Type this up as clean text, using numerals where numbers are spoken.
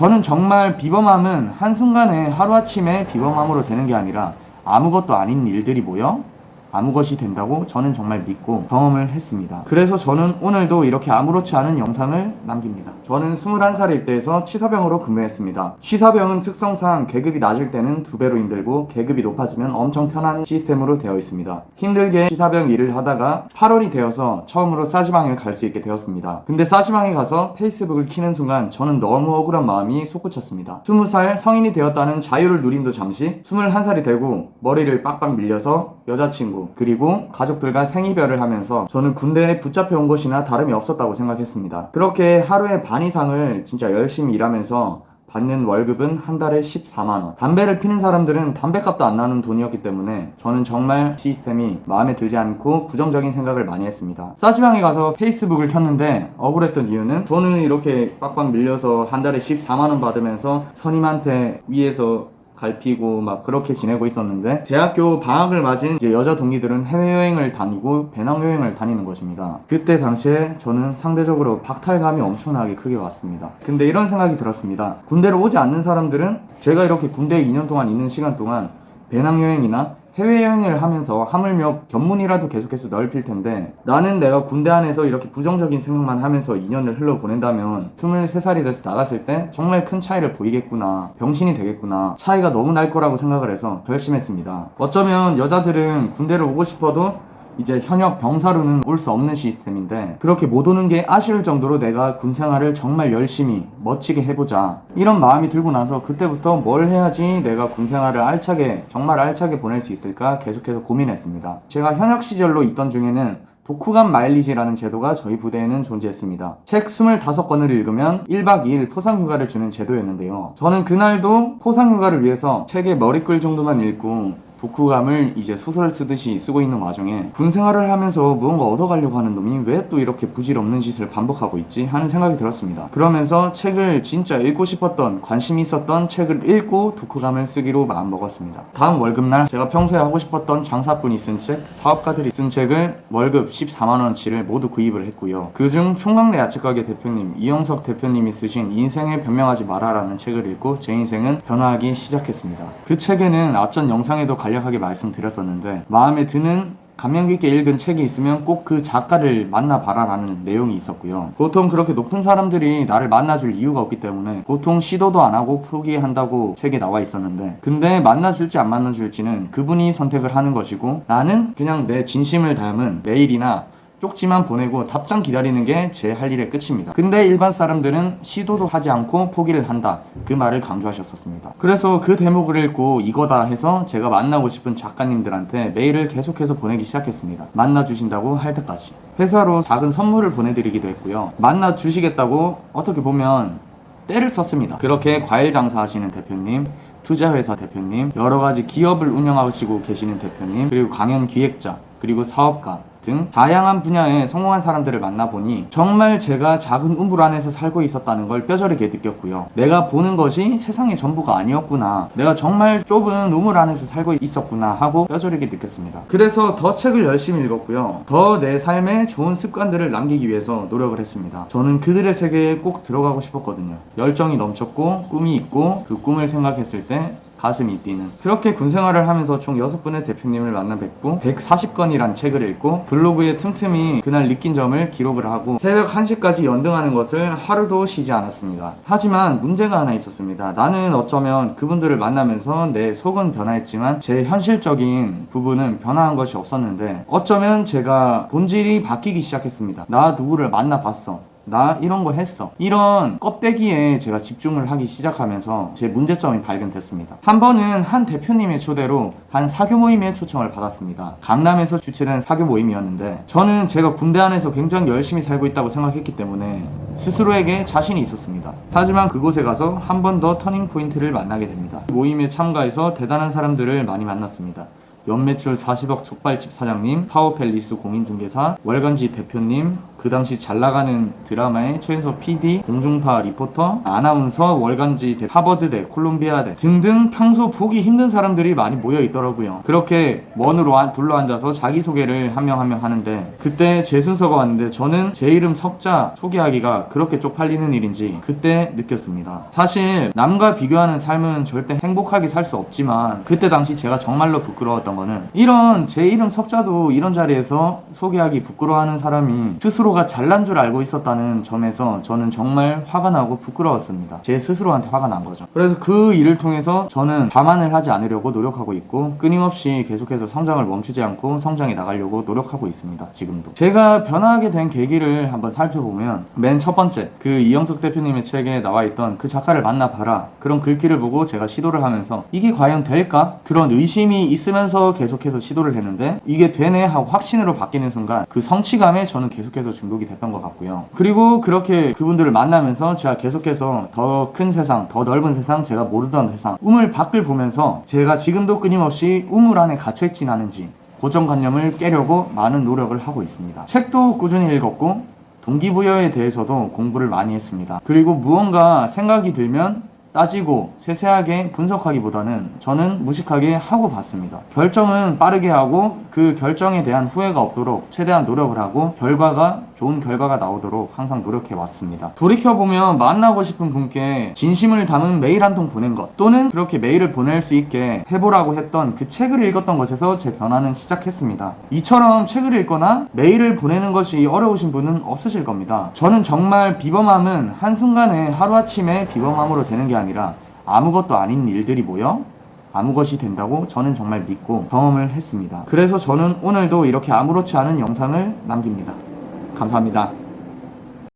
저는 정말 비범함은 한순간에 하루아침에 비범함으로 되는 게 아니라 아무것도 아닌 일들이 모여 아무것이 된다고 저는 정말 믿고 경험을 했습니다. 그래서 저는 오늘도 이렇게 아무렇지 않은 영상을 남깁니다. 저는 21살에 입대해서 취사병으로 근무했습니다. 취사병은 특성상 계급이 낮을 때는 2배로 힘들고 계급이 높아지면 엄청 편한 시스템으로 되어 있습니다. 힘들게 취사병 일을 하다가 8월이 되어서 처음으로 싸지방에 갈 수 있게 되었습니다. 근데 싸지방에 가서 페이스북을 키는 순간 저는 너무 억울한 마음이 솟구쳤습니다. 20살 성인이 되었다는 자유를 누림도 잠시 21살이 되고 머리를 빡빡 밀려서 여자친구 그리고 가족들과 생이별을 하면서 저는 군대에 붙잡혀 온 것이나 다름이 없었다고 생각했습니다. 그렇게 하루에 반 이상을 진짜 열심히 일하면서 받는 월급은 한 달에 14만원. 담배를 피는 사람들은 담배값도 안 나오는 돈이었기 때문에 저는 정말 시스템이 마음에 들지 않고 부정적인 생각을 많이 했습니다. 싸지방에 가서 페이스북을 켰는데 억울했던 이유는 저는 이렇게 빡빡 밀려서 한 달에 14만원 받으면서 선임한테 위에서 갈피고 막 그렇게 지내고 있었는데 대학교 방학을 맞은 이제 여자 동기들은 해외여행을 다니고 배낭여행을 다니는 것입니다. 그때 당시에 저는 상대적으로 박탈감이 엄청나게 크게 왔습니다. 근데 이런 생각이 들었습니다. 군대를 오지 않는 사람들은 제가 이렇게 군대에 2년 동안 있는 시간 동안 배낭여행이나 해외여행을 하면서 하물며 견문이라도 계속해서 넓힐 텐데 나는 내가 군대 안에서 이렇게 부정적인 생각만 하면서 2년을 흘러보낸다면 23살이 돼서 나갔을 때 정말 큰 차이를 보이겠구나, 병신이 되겠구나, 차이가 너무 날 거라고 생각을 해서 결심했습니다. 어쩌면 여자들은 군대를 오고 싶어도 이제 현역 병사로는 올 수 없는 시스템인데 그렇게 못 오는 게 아쉬울 정도로 내가 군 생활을 정말 열심히 멋지게 해보자 이런 마음이 들고 나서 그때부터 뭘 해야지 내가 군 생활을 알차게 정말 알차게 보낼 수 있을까 계속해서 고민했습니다. 제가 현역 시절로 있던 중에는 독후감 마일리지라는 제도가 저희 부대에는 존재했습니다. 책 25권을 읽으면 1박 2일 포상휴가를 주는 제도였는데요. 저는 그날도 포상휴가를 위해서 책의 머리글 정도만 읽고 독후감을 이제 소설 쓰듯이 쓰고 있는 와중에 군 생활을 하면서 무언가 얻어가려고 하는 놈이 왜 또 이렇게 부질없는 짓을 반복하고 있지? 하는 생각이 들었습니다. 그러면서 책을 진짜 읽고 싶었던 관심이 있었던 책을 읽고 독후감을 쓰기로 마음먹었습니다. 다음 월급날 제가 평소에 하고 싶었던 장사꾼이 쓴 책, 사업가들이 쓴 책을 월급 14만원치를 모두 구입을 했고요. 그중 총각내 야채가게 대표님 이영석 대표님이 쓰신 인생을 변명하지 마라라는 책을 읽고 제 인생은 변화하기 시작했습니다. 그 책에는 앞전 영상에도 간략하게 말씀드렸었는데 마음에 드는 감명 깊게 읽은 책이 있으면 꼭 그 작가를 만나봐라 라는 내용이 있었고요. 보통 그렇게 높은 사람들이 나를 만나줄 이유가 없기 때문에 보통 시도도 안 하고 포기한다고 책에 나와 있었는데 근데 만나줄지 안 만나줄지는 그분이 선택을 하는 것이고 나는 그냥 내 진심을 담은 메일이나 쪽지만 보내고 답장 기다리는 게 제 할 일의 끝입니다. 근데 일반 사람들은 시도도 하지 않고 포기를 한다. 그 말을 강조하셨었습니다. 그래서 그 대목을 읽고 이거다 해서 제가 만나고 싶은 작가님들한테 메일을 계속해서 보내기 시작했습니다. 만나주신다고 할 때까지. 회사로 작은 선물을 보내드리기도 했고요. 만나주시겠다고 어떻게 보면 때를 썼습니다. 그렇게 과일 장사하시는 대표님, 투자회사 대표님, 여러가지 기업을 운영하시고 계시는 대표님, 그리고 강연 기획자, 그리고 사업가 등 다양한 분야에 성공한 사람들을 만나보니 정말 제가 작은 우물 안에서 살고 있었다는 걸 뼈저리게 느꼈고요. 내가 보는 것이 세상의 전부가 아니었구나, 내가 정말 좁은 우물 안에서 살고 있었구나 하고 뼈저리게 느꼈습니다. 그래서 더 책을 열심히 읽었고요. 더 내 삶에 좋은 습관들을 남기기 위해서 노력을 했습니다. 저는 그들의 세계에 꼭 들어가고 싶었거든요. 열정이 넘쳤고 꿈이 있고 그 꿈을 생각했을 때 가슴이 뛰는 그렇게 군생활을 하면서 총 6분의 대표님을 만나 뵙고 140권이란 책을 읽고 블로그에 틈틈이 그날 느낀 점을 기록을 하고 새벽 1시까지 연등하는 것을 하루도 쉬지 않았습니다. 하지만 문제가 하나 있었습니다. 나는 어쩌면 그분들을 만나면서 내 속은 변화했지만 제 현실적인 부분은 변화한 것이 없었는데 어쩌면 제가 본질이 바뀌기 시작했습니다. 나 누구를 만나봤어, 나 이런 거 했어, 이런 껍데기에 제가 집중을 하기 시작하면서 제 문제점이 발견됐습니다. 한 번은 한 대표님의 초대로 한 사교 모임에 초청을 받았습니다. 강남에서 주최된 사교 모임이었는데 저는 제가 군대 안에서 굉장히 열심히 살고 있다고 생각했기 때문에 스스로에게 자신이 있었습니다. 하지만 그곳에 가서 한 번 더 터닝 포인트를 만나게 됩니다. 모임에 참가해서 대단한 사람들을 많이 만났습니다. 연매출 40억 족발집 사장님, 파워팰리스 공인중개사, 월간지 대표님, 그 당시 잘 나가는 드라마의 최연소 PD, 공중파 리포터, 아나운서, 월간지 대, 하버드대, 콜롬비아대 등등 평소 보기 힘든 사람들이 많이 모여 있더라고요. 그렇게 원으로 둘러앉아서 자기소개를 한 명 한 명 하는데, 그때 제 순서가 왔는데 저는 제 이름 석자 소개하기가 그렇게 쪽팔리는 일인지 그때 느꼈습니다. 사실 남과 비교하는 삶은 절대 행복하게 살 수 없지만, 그때 당시 제가 정말로 부끄러웠던 거는, 이런 제 이름 석자도 이런 자리에서 소개하기 부끄러워하는 사람이 스스로가 잘난 줄 알고 있었다는 점에서 저는 정말 화가 나고 부끄러웠습니다. 제 스스로한테 화가 난 거죠. 그래서 그 일을 통해서 저는 자만을 하지 않으려고 노력하고 있고, 끊임없이 계속해서 성장을 멈추지 않고 성장해 나가려고 노력하고 있습니다. 지금도. 제가 변화하게 된 계기를 한번 살펴보면, 맨 첫 번째, 그 이영석 대표님의 책에 나와 있던 그 작가를 만나봐라, 그런 글귀를 보고 제가 시도를 하면서 이게 과연 될까? 그런 의심이 있으면서 계속해서 시도를 했는데, 이게 되네 하고 확신으로 바뀌는 순간 그 성취감에 저는 계속해서 중독이 됐던 것 같고요. 그리고 그렇게 그분들을 만나면서 제가 계속해서 더 큰 세상, 더 넓은 세상, 제가 모르던 세상, 우물 밖을 보면서 제가 지금도 끊임없이 우물 안에 갇혀있진 않은지 고정관념을 깨려고 많은 노력을 하고 있습니다. 책도 꾸준히 읽었고, 동기부여에 대해서도 공부를 많이 했습니다. 그리고 무언가 생각이 들면 따지고 세세하게 분석하기보다는 저는 무식하게 하고 봤습니다. 결정은 빠르게 하고 그 결정에 대한 후회가 없도록 최대한 노력을 하고, 좋은 결과가 나오도록 항상 노력해 왔습니다. 돌이켜보면 만나고 싶은 분께 진심을 담은 메일 한 통 보낸 것, 또는 그렇게 메일을 보낼 수 있게 해보라고 했던 그 책을 읽었던 것에서 제 변화는 시작했습니다. 이처럼 책을 읽거나 메일을 보내는 것이 어려우신 분은 없으실 겁니다. 저는 정말 비범함은 한순간에 하루아침에 비범함으로 되는 게 아니라 아무것도 아닌 일들이 모여 아무것이 된다고 저는 정말 믿고 경험을 했습니다. 그래서 저는 오늘도 이렇게 아무렇지 않은 영상을 남깁니다. 감사합니다.